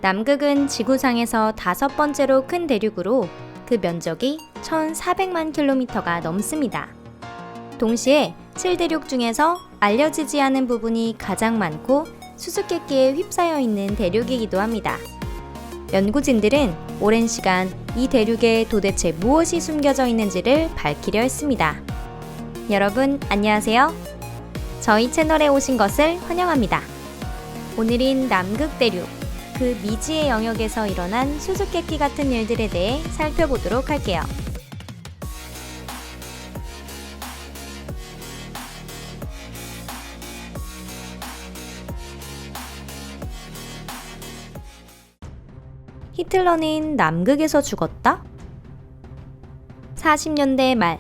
남극은 지구상에서 5번째로 큰 대륙으로 그 면적이 1,400만 킬로미터가 넘습니다. 동시에 7대륙 중에서 알려지지 않은 부분이 가장 많고 수수께끼에 휩싸여 있는 대륙이기도 합니다. 연구진들은 오랜 시간 이 대륙에 도대체 무엇이 숨겨져 있는지를 밝히려 했습니다. 여러분 안녕하세요. 저희 채널에 오신 것을 환영합니다. 오늘은 남극 대륙, 그 미지의 영역에서 일어난 수수께끼 같은 일들에 대해 살펴보도록 할게요. 히틀러는 남극에서 죽었다? 40년대 말,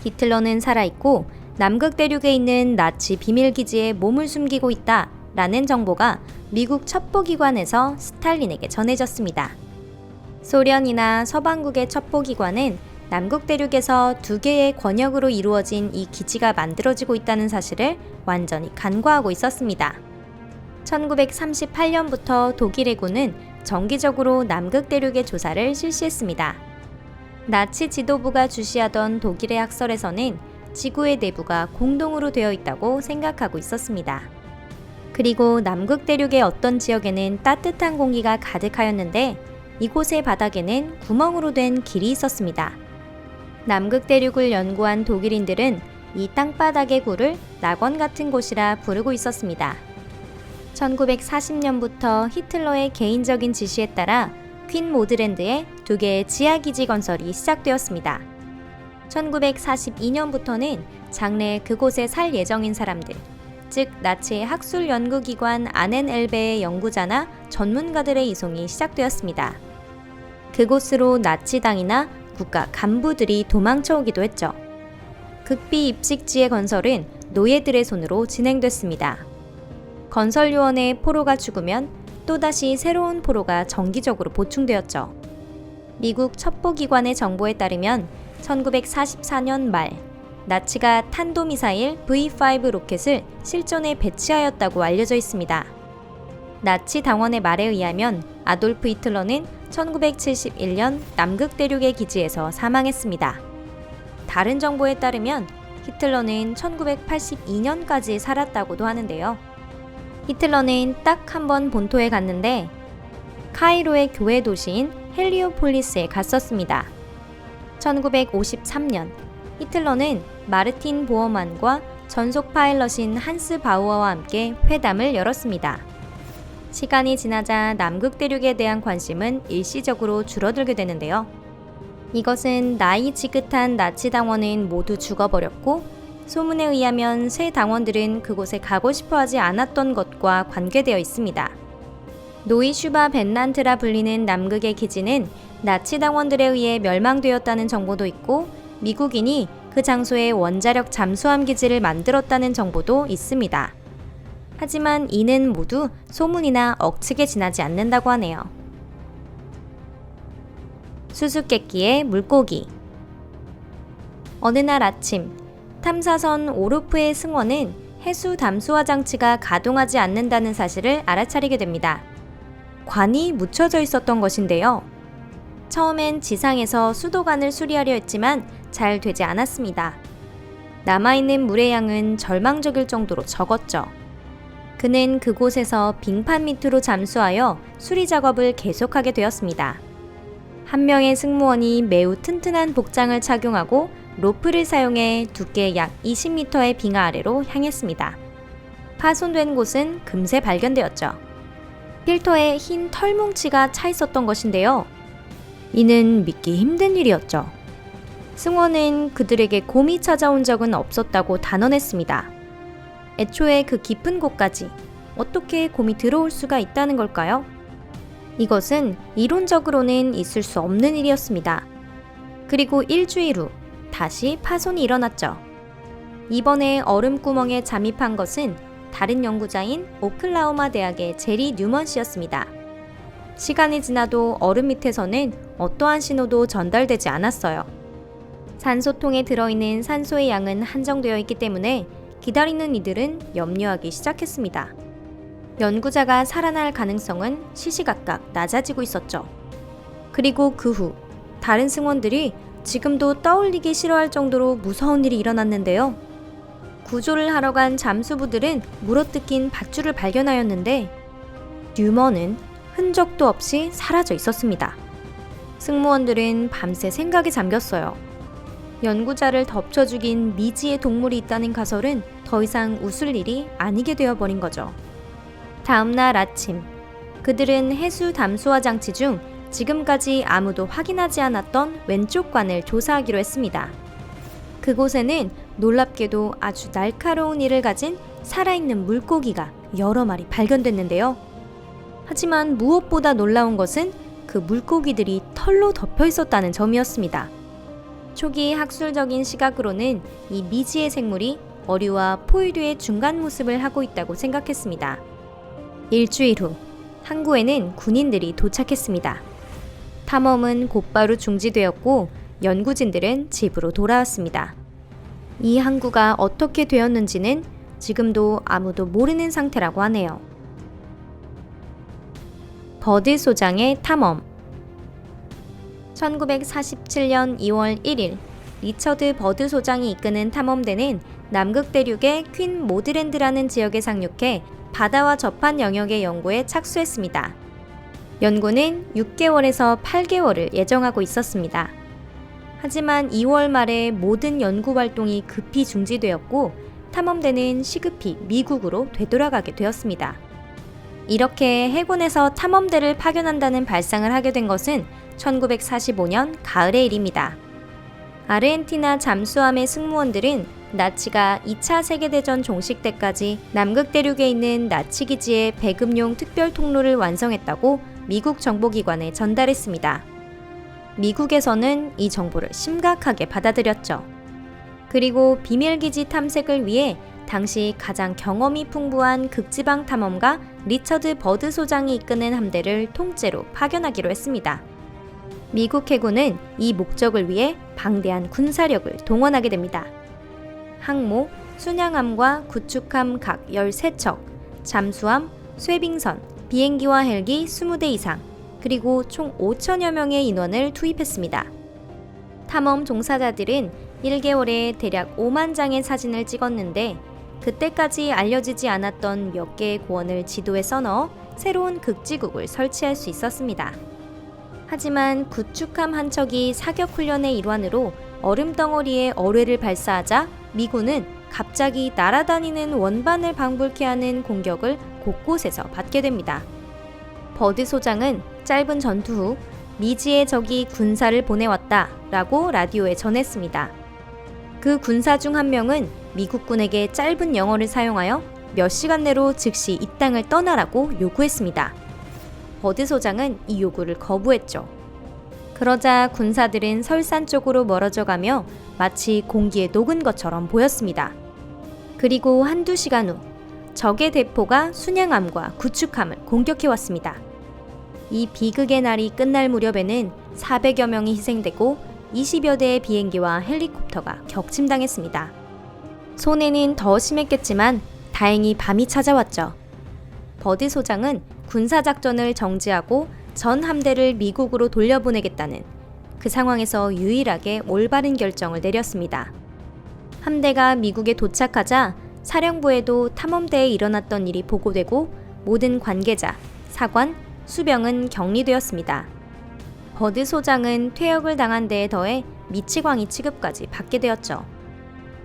히틀러는 살아있고 남극 대륙에 있는 나치 비밀기지에 몸을 숨기고 있다 라는 정보가 미국 첩보기관에서 스탈린에게 전해졌습니다. 소련이나 서방국의 첩보기관은 남극 대륙에서 2개의 권역으로 이루어진 이 기지가 만들어지고 있다는 사실을 완전히 간과하고 있었습니다. 1938년부터 독일 해군은 정기적으로 남극 대륙의 조사를 실시했습니다. 나치 지도부가 주시하던 독일의 학설에서는 지구의 내부가 공동으로 되어 있다고 생각하고 있었습니다. 그리고 남극 대륙의 어떤 지역에는 따뜻한 공기가 가득하였는데 이곳의 바닥에는 구멍으로 된 길이 있었습니다. 남극 대륙을 연구한 독일인들은 이 땅바닥의 굴을 낙원 같은 곳이라 부르고 있었습니다. 1940년부터 히틀러의 개인적인 지시에 따라 퀸 모드랜드에 2개의 지하기지 건설이 시작되었습니다. 1942년부터는 장래 그곳에 살 예정인 사람들, 즉 나치의 학술 연구기관 아넨엘베의 연구자나 전문가들의 이송이 시작되었습니다. 그곳으로 나치당이나 국가 간부들이 도망쳐 오기도 했죠. 극비 입식지의 건설은 노예들의 손으로 진행됐습니다. 건설 요원의 포로가 죽으면 또다시 새로운 포로가 정기적으로 보충되었죠. 미국 첩보기관의 정보에 따르면 1944년 말 나치가 탄도미사일 V5 로켓을 실전에 배치하였다고 알려져 있습니다. 나치 당원의 말에 의하면 아돌프 히틀러는 1971년 남극 대륙의 기지에서 사망했습니다. 다른 정보에 따르면 히틀러는 1982년까지 살았다고도 하는데요. 히틀러는 딱 한 번 본토에 갔는데 카이로의 교회 도시인 헬리오폴리스에 갔었습니다. 1953년 히틀러는 마르틴 보어만과 전속 파일럿인 한스 바우어와 함께 회담을 열었습니다. 시간이 지나자 남극 대륙에 대한 관심은 일시적으로 줄어들게 되는데요. 이것은 나이 지긋한 나치 당원은 모두 죽어버렸고 소문에 의하면 새 당원들은 그곳에 가고 싶어 하지 않았던 것과 관계되어 있습니다. 노이슈바 벤란트라 불리는 남극의 기지는 나치 당원들에 의해 멸망되었다는 정보도 있고 미국인이 그 장소에 원자력 잠수함 기지를 만들었다는 정보도 있습니다. 하지만 이는 모두 소문이나 억측에 지나지 않는다고 하네요. 수수께끼의 물고기. 어느 날 아침 탐사선 오르프의 승원은 해수 담수화 장치가 가동하지 않는다는 사실을 알아차리게 됩니다. 관이 묻혀져 있었던 것인데요. 처음엔 지상에서 수도관을 수리하려 했지만 잘 되지 않았습니다. 남아있는 물의 양은 절망적일 정도로 적었죠. 그는 그곳에서 빙판 밑으로 잠수하여 수리 작업을 계속하게 되었습니다. 한 명의 승무원이 매우 튼튼한 복장을 착용하고 로프를 사용해 두께 약 20m의 빙하 아래로 향했습니다. 파손된 곳은 금세 발견되었죠. 필터에 흰 털뭉치가 차 있었던 것인데요. 이는 믿기 힘든 일이었죠. 승원은 그들에게 곰이 찾아온 적은 없었다고 단언했습니다. 애초에 그 깊은 곳까지 어떻게 곰이 들어올 수가 있다는 걸까요? 이것은 이론적으로는 있을 수 없는 일이었습니다. 그리고 일주일 후 다시 파손이 일어났죠. 이번에 얼음구멍에 잠입한 것은 다른 연구자인 오클라호마 대학의 제리 뉴먼 씨였습니다. 시간이 지나도 얼음 밑에서는 어떠한 신호도 전달되지 않았어요. 산소통에 들어있는 산소의 양은 한정되어 있기 때문에 기다리는 이들은 염려하기 시작했습니다. 연구자가 살아날 가능성은 시시각각 낮아지고 있었죠. 그리고 그 후 다른 승무원들이 지금도 떠올리기 싫어할 정도로 무서운 일이 일어났는데요. 구조를 하러 간 잠수부들은 물어뜯긴 밧줄을 발견하였는데 유머는 흔적도 없이 사라져 있었습니다. 승무원들은 밤새 생각에 잠겼어요. 연구자를 덮쳐 죽인 미지의 동물이 있다는 가설은 더 이상 웃을 일이 아니게 되어버린 거죠. 다음 날 아침, 그들은 해수 담수화 장치 중 지금까지 아무도 확인하지 않았던 왼쪽 관을 조사하기로 했습니다. 그곳에는 놀랍게도 아주 날카로운 이를 가진 살아있는 물고기가 여러 마리 발견됐는데요. 하지만 무엇보다 놀라운 것은 그 물고기들이 털로 덮여 있었다는 점이었습니다. 초기 학술적인 시각으로는 이 미지의 생물이 어류와 포유류의 중간 모습을 하고 있다고 생각했습니다. 일주일 후, 항구에는 군인들이 도착했습니다. 탐험은 곧바로 중지되었고 연구진들은 집으로 돌아왔습니다. 이 항구가 어떻게 되었는지는 지금도 아무도 모르는 상태라고 하네요. 버드 소장의 탐험. 1947년 2월 1일 리처드 버드 소장이 이끄는 탐험대는 남극 대륙의 퀸 모드랜드라는 지역에 상륙해 바다와 접한 영역의 연구에 착수했습니다. 연구는 6개월에서 8개월을 예정하고 있었습니다. 하지만 2월 말에 모든 연구 활동이 급히 중지되었고 탐험대는 시급히 미국으로 되돌아가게 되었습니다. 이렇게 해군에서 탐험대를 파견한다는 발상을 하게 된 것은 1945년 가을의 일입니다. 아르헨티나 잠수함의 승무원들은 나치가 2차 세계대전 종식 때까지 남극 대륙에 있는 나치 기지의 배급용 특별 통로를 완성했다고 미국 정보기관에 전달했습니다. 미국에서는 이 정보를 심각하게 받아들였죠. 그리고 비밀기지 탐색을 위해 당시 가장 경험이 풍부한 극지방 탐험가 리처드 버드 소장이 이끄는 함대를 통째로 파견하기로 했습니다. 미국 해군은 이 목적을 위해 방대한 군사력을 동원하게 됩니다. 항모, 순양함과 구축함 각 13척, 잠수함, 쇄빙선, 비행기와 헬기 20대 이상, 그리고 총 5천여 명의 인원을 투입했습니다. 탐험 종사자들은 1개월에 대략 5만 장의 사진을 찍었는데 그때까지 알려지지 않았던 몇 개의 고원을 지도에 써넣어 새로운 극지국을 설치할 수 있었습니다. 하지만 구축함 한 척이 사격 훈련의 일환으로 얼음 덩어리에 어뢰를 발사하자 미군은 갑자기 날아다니는 원반을 방불케 하는 공격을 곳곳에서 받게 됩니다. 버드 소장은 짧은 전투 후 미지의 적이 군사를 보내왔다 라고 라디오에 전했습니다. 그 군사 중 한 명은 미국군에게 짧은 영어를 사용하여 몇 시간 내로 즉시 이 땅을 떠나라고 요구했습니다. 버드 소장은 이 요구를 거부했죠. 그러자 군사들은 설산 쪽으로 멀어져 가며 마치 공기에 녹은 것처럼 보였습니다. 그리고 한두 시간 후 적의 대포가 순양함과 구축함을 공격해왔습니다. 이 비극의 날이 끝날 무렵에는 400여 명이 희생되고 20여 대의 비행기와 헬리콥터가 격침당했습니다. 손해는 더 심했겠지만 다행히 밤이 찾아왔죠. 버드 소장은 군사작전을 정지하고 전 함대를 미국으로 돌려보내겠다는 그 상황에서 유일하게 올바른 결정을 내렸습니다. 함대가 미국에 도착하자 사령부에도 탐험대에 일어났던 일이 보고되고 모든 관계자, 사관, 수병은 격리되었습니다. 버드 소장은 퇴역을 당한 데에 더해 미치광이 취급까지 받게 되었죠.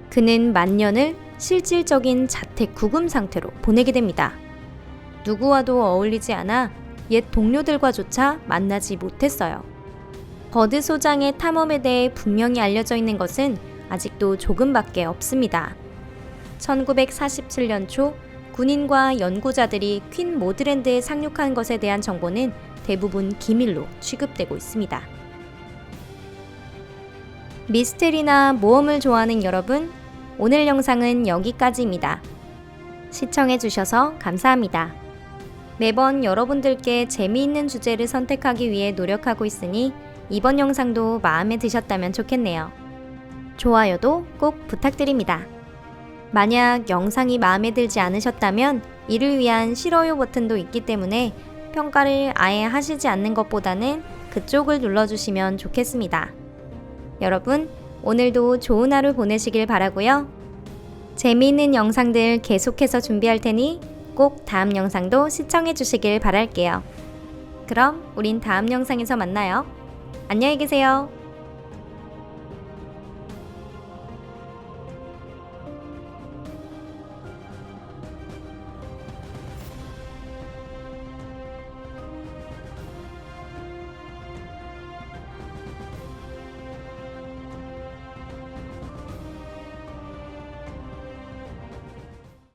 그는 만년을 실질적인 자택 구금 상태로 보내게 됩니다. 누구와도 어울리지 않아 옛 동료들과조차 만나지 못했어요. 버드 소장의 탐험에 대해 분명히 알려져 있는 것은 아직도 조금밖에 없습니다. 1947년 초 군인과 연구자들이 퀸 모드랜드에 상륙한 것에 대한 정보는 대부분 기밀로 취급되고 있습니다. 미스테리나 모험을 좋아하는 여러분, 오늘 영상은 여기까지입니다. 시청해주셔서 감사합니다. 매번 여러분들께 재미있는 주제를 선택하기 위해 노력하고 있으니 이번 영상도 마음에 드셨다면 좋겠네요. 좋아요도 꼭 부탁드립니다. 만약 영상이 마음에 들지 않으셨다면 이를 위한 싫어요 버튼도 있기 때문에 평가를 아예 하시지 않는 것보다는 그쪽을 눌러주시면 좋겠습니다. 여러분, 오늘도 좋은 하루 보내시길 바라고요. 재미있는 영상들 계속해서 준비할 테니 꼭 다음 영상도 시청해 주시길 바랄게요. 그럼 우린 다음 영상에서 만나요. 안녕히 계세요.